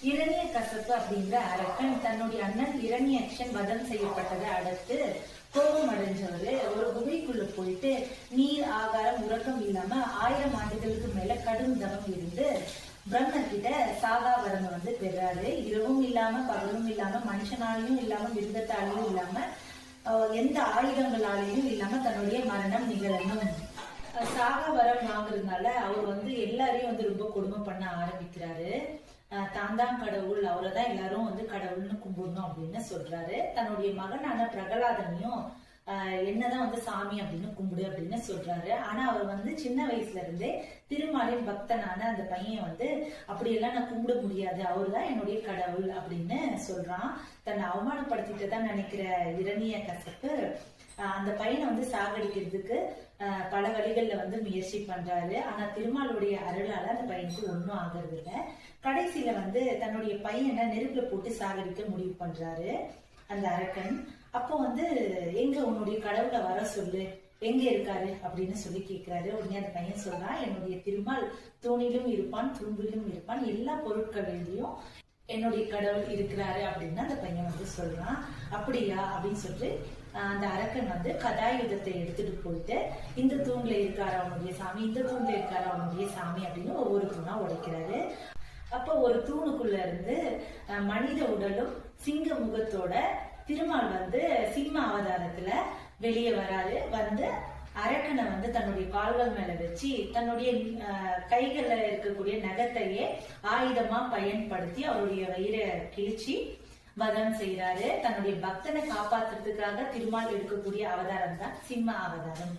இரணிய கசப்பு அப்படிங்கிற அரக்கன் தன்னுடைய அண்ணன் இரணியக்ஷன் வதம் செய்யப்பட்டதை அடுத்து கோபம் அடைஞ்சவரு ஒரு குகைக்குள்ள போயிட்டு நீர் ஆகாரம் உறக்கம் இல்லாம 1000 ஆண்டுகளுக்கு மேல கடும் தவம் இருந்து பிரம்மர் கிட்ட சாகா வரம் வந்து பெறாரு. இரவும் இல்லாம பகலும் இல்லாம மனுஷனாலையும் இல்லாம மிருகத்தாலையும் இல்லாம எந்த ஆயுதங்களாலையும் இல்லாம தன்னுடைய மரணம் நிகழணும். சாகா வரம் வாங்குறதுனால அவர் வந்து எல்லாரையும் வந்து ரொம்ப கொடுமை பண்ண ஆரம்பிக்கிறாரு. தான் கடவுள், அவரை தான் எல்லாரும் வந்து கடவுள்னு கும்பிடணும் அப்படின்னு சொல்றாரு. தன்னுடைய மகனான பிரகலாதனையும் என்னதான் வந்து சாமி அப்படின்னு கும்பிடு அப்படின்னு சொல்றாரு. ஆனா அவர் வந்து சின்ன வயசுல இருந்தே திருமாலின் பக்தனான அந்த பையன் வந்து அப்படியெல்லாம் நான் கும்பிட முடியாது, அவர் தான் என்னுடைய கடவுள் அப்படின்னு சொல்றான். தன்னை அவமானப்படுத்திட்டு தான் நினைக்கிற இரணிய கசப்பு அந்த பையனை வந்து சாகடிக்கிறதுக்கு பல வழிகள்ல வந்து முயற்சி பண்றாரு. ஆனா திருமாலுடைய அருளால அந்த பையனுக்கு ஒன்னும் ஆகிறது இல்லை. கடைசியில வந்து தன்னுடைய பையனை நெருப்புல போட்டு சாகடிக்க முடிவு பண்றாரு அந்த அரக்கன். அப்போ வந்து எங்க உன்னுடைய கடவுளை வர சொல்லு, எங்க இருக்காரு அப்படின்னு சொல்லி கேட்கிறாரு. உடனே அந்த பையன் சொல்றான், என்னுடைய திருமால் தூணிலும் இருப்பான், துரும்பிலும் இருப்பான், எல்லா பொருட்களிலையும் என்னுடைய கடவுள் இருக்கிறாரு அப்படின்னு அந்த பையன் வந்து சொல்றான். அப்படியா அப்படின்னு சொல்லிட்டு அந்த அரக்கன் வந்து கதாயுதத்தை எடுத்துட்டு போயிட்டு இந்த தூண்ல இருக்காரு அவனுடைய சாமி, இந்த தூண்ல இருக்காரு அவனுடைய சாமி அப்படின்னு ஒவ்வொரு தூணா உடைக்கிறாரு. அப்போ ஒரு தூணுக்குள்ள இருந்து மனித உடலும் சிங்க முகத்தோட திருமால் வந்து சிம்ம அவதாரத்துல வெளியே வராரு. வந்து அரக்கனை வந்து தன்னுடைய கால்கள் மேல வச்சு தன்னுடைய கைகள்ல இருக்கக்கூடிய நகத்தையே ஆயுதமா பயன்படுத்தி அவருடைய வயிறை கிழிச்சு வதம் செய்யறாரு. தன்னுடைய பக்தனை காப்பாத்துறதுக்காக திருமால் எடுக்கக்கூடிய அவதாரம் தான் சிம்ம அவதாரம்.